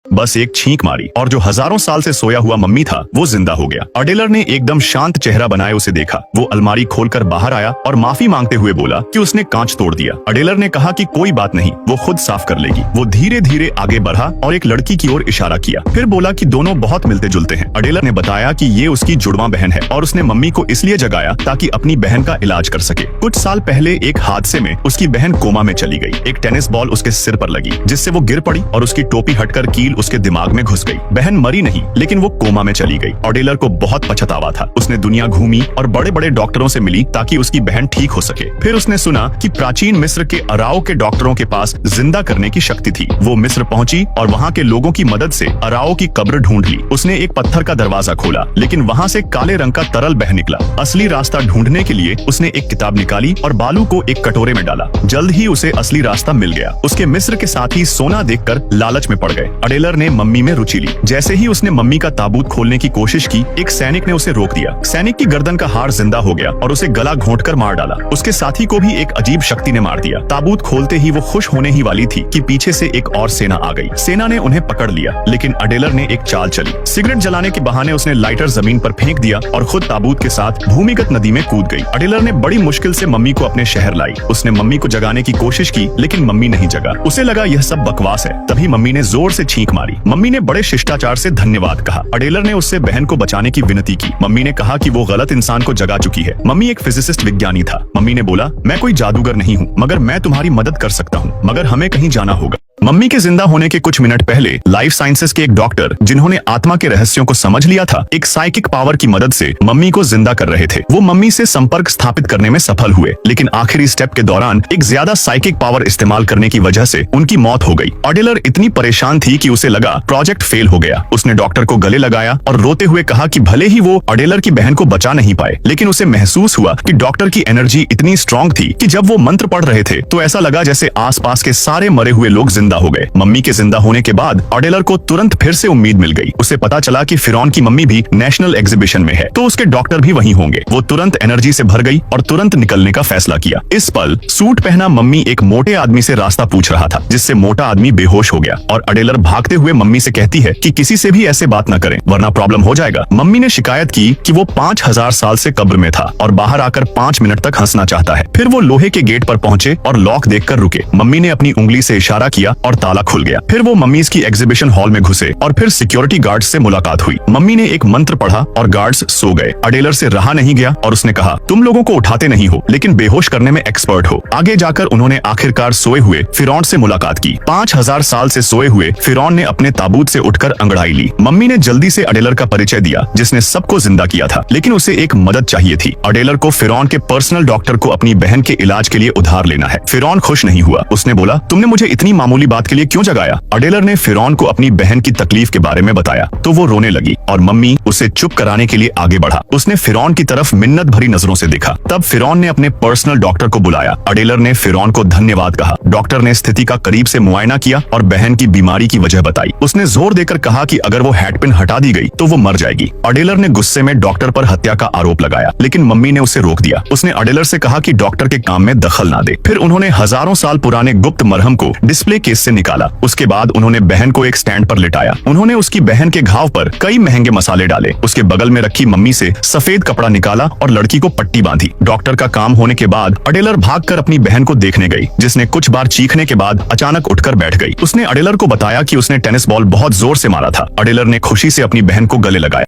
बस एक छींक मारी और जो हजारों साल से सोया हुआ मम्मी था वो जिंदा हो गया। अडेलर ने एकदम शांत चेहरा बनाए उसे देखा। वो अलमारी खोलकर बाहर आया और माफी मांगते हुए बोला कि उसने कांच तोड़ दिया। अडेलर ने कहा कि कोई बात नहीं, वो खुद साफ कर लेगी। वो धीरे धीरे आगे बढ़ा और एक लड़की की ओर इशारा किया, फिर बोला कि दोनों बहुत मिलते जुलते हैं। अडेलर ने बताया कि ये उसकी जुड़वा बहन है और उसने मम्मी को इसलिए जगाया ताकि अपनी बहन का इलाज कर सके। कुछ साल पहले एक हादसे में उसकी बहन कोमा में चली गई। एक टेनिस बॉल उसके सिर पर लगी जिससे वो गिर पड़ी और उसकी टोपी हटकर कील उसके दिमाग में घुस गई। बहन मरी नहीं लेकिन वो कोमा में चली गई। अडेलर को बहुत पछतावा था। उसने दुनिया घूमी और बड़े बड़े डॉक्टरों से मिली ताकि उसकी बहन ठीक हो सके। फिर उसने सुना कि प्राचीन मिस्र के अराओ के डॉक्टरों के पास जिंदा करने की शक्ति थी। वो मिस्र पहुंची और वहाँ के लोगों की मदद से अराओ की कब्र ढूंढ ली। उसने एक पत्थर का दरवाजा खोला लेकिन वहाँ से काले रंग का तरल बह निकला। असली रास्ता ढूंढने के लिए उसने एक किताब निकाली और बालू को एक कटोरे में डाला। जल्द ही उसे असली रास्ता मिल गया। उसके मिस्र के साथी सोना देखकर लालच में पड़ गए। अडेलर ने मम्मी में रुचि ली। जैसे ही उसने मम्मी का ताबूत खोलने की कोशिश की, एक सैनिक ने उसे रोक दिया। सैनिक की गर्दन का हाड़ जिंदा हो गया और उसे गला घोंटकर मार डाला। उसके साथी को भी एक अजीब शक्ति ने मार दिया। ताबूत खोलते ही वो खुश होने ही वाली थी कि पीछे से एक और सेना आ गई। सेना ने उन्हें पकड़ लिया लेकिन अडेलर ने एक चाल चली। सिगरेट जलाने के बहाने उसने लाइटर जमीन पर फेंक दिया और खुद ताबूत के साथ भूमिगत नदी में कूद गई। अडेलर ने बड़ी मुश्किल से मम्मी को अपने शहर लाई। उसने मम्मी को जगाने की कोशिश की लेकिन मम्मी नहीं जगा। उसे लगा यह सब बकवास है। तभी मम्मी ने जोर से छींक मारी। मम्मी ने बड़े शिष्टाचार से धन्यवाद कहा। अडेलर ने उससे बहन को बचाने की विनती की। मम्मी ने कहा कि वो गलत इंसान को जगा चुकी है। मम्मी एक फिजिसिस्ट विज्ञानी था। मम्मी ने बोला, मैं कोई जादूगर नहीं हूँ मगर मैं तुम्हारी मदद कर सकता हूँ, मगर हमें कहीं जाना होगा। मम्मी के जिंदा होने के कुछ मिनट पहले लाइफ साइंसेस के एक डॉक्टर जिन्होंने आत्मा के रहस्यों को समझ लिया था, एक साइकिक पावर की मदद से मम्मी को जिंदा कर रहे थे। वो मम्मी से संपर्क स्थापित करने में सफल हुए लेकिन आखिरी स्टेप के दौरान एक ज्यादा साइकिक पावर इस्तेमाल करने की वजह से उनकी मौत हो गई। अडेलर इतनी परेशान थी कि उसे लगा प्रोजेक्ट फेल हो गया। उसने डॉक्टर को गले लगाया और रोते हुए कहा कि भले ही वो अडेलर की बहन को बचा नहीं पाए लेकिन उसे महसूस हुआ कि डॉक्टर की एनर्जी इतनी स्ट्रांग थी कि जब वो मंत्र पढ़ रहे थे तो ऐसा लगा जैसे आसपास के सारे मरे हुए लोग जिंदा हो गए। मम्मी के जिंदा होने के बाद अडेलर को तुरंत फिर से उम्मीद मिल गई। उसे पता चला कि फिरौन की मम्मी भी नेशनल एग्जीबिशन में है तो उसके डॉक्टर भी वहीं होंगे। वो तुरंत एनर्जी से भर गई और तुरंत निकलने का फैसला किया। इस पल सूट पहना मम्मी एक मोटे आदमी से रास्ता पूछ रहा था जिससे मोटा आदमी बेहोश हो गया और अडेलर भागते हुए मम्मी से कहती है कि किसी से भी ऐसे बात न करें वरना प्रॉब्लम हो जाएगा। मम्मी ने शिकायत की कि वो 5000 साल से कब्र में था और बाहर आकर 5 मिनट तक हंसना चाहता है। फिर वो लोहे के गेट पर पहुंचे और लॉक देखकर रुके। मम्मी ने अपनी उंगली से इशारा किया और ताला खुल गया। फिर वो मम्मीज की एग्जीबिशन हॉल में घुसे और फिर सिक्योरिटी गार्ड्स से मुलाकात हुई। मम्मी ने एक मंत्र पढ़ा और गार्ड्स सो गए। अडेलर से रहा नहीं गया और उसने कहा, तुम लोगों को उठाते नहीं हो लेकिन बेहोश करने में एक्सपर्ट हो। आगे जाकर उन्होंने आखिरकार सोए हुए फिरौन से मुलाकात की। 5000 साल से सोए हुए फिरौन ने अपने ताबूत से उठकर अंगड़ाई ली। मम्मी ने जल्दी से अडेलर का परिचय दिया जिसने सबको जिंदा किया था लेकिन उसे एक मदद चाहिए थी। अडेलर को फिरौन के पर्सनल डॉक्टर को अपनी बहन के इलाज के लिए उधार लेना है। फिरौन खुश नहीं हुआ। उसने बोला, तुमने मुझे इतनी मामूली बात के लिए क्यों जगाया? अडेलर ने फिरौन को अपनी बहन की तकलीफ के बारे में बताया तो वो रोने लगी और मम्मी उसे चुप कराने के लिए आगे बढ़ा। उसने फिरौन की तरफ मिन्नत भरी नजरों से देखा। तब फिरौन ने अपने पर्सनल डॉक्टर को बुलाया। अडेलर ने फिरौन को धन्यवाद कहा। डॉक्टर ने स्थिति का करीब से मुआयना किया और बहन की बीमारी की वजह बताई। उसने जोर देकर कहा कि अगर वो हेडपिन हटा दी गई तो वो मर जाएगी। अडेलर ने गुस्से में डॉक्टर पर हत्या का आरोप लगाया लेकिन मम्मी ने उसे रोक दिया। उसने अडेलर से कहा कि डॉक्टर के काम में दखल ना दे। फिर उन्होंने हजारों साल पुराने गुप्त मरहम को डिस्प्ले केस से निकाला। उसके बाद उन्होंने बहन को एक स्टैंड पर लिटाया। उन्होंने उसकी बहन के घाव पर कई महंगे मसाले डाले। उसके बगल में रखी मम्मी से सफेद कपड़ा निकाला और लड़की को पट्टी बांधी। डॉक्टर का काम होने के बाद अडेलर भागकर अपनी बहन को देखने गई जिसने कुछ बार चीखने के बाद अचानक उठकर बैठ गई। उसने अडेलर को बताया कि उसने टेनिस बॉल बहुत जोर से मारा था। अडेलर ने खुशी से अपनी बहन को गले लगाया।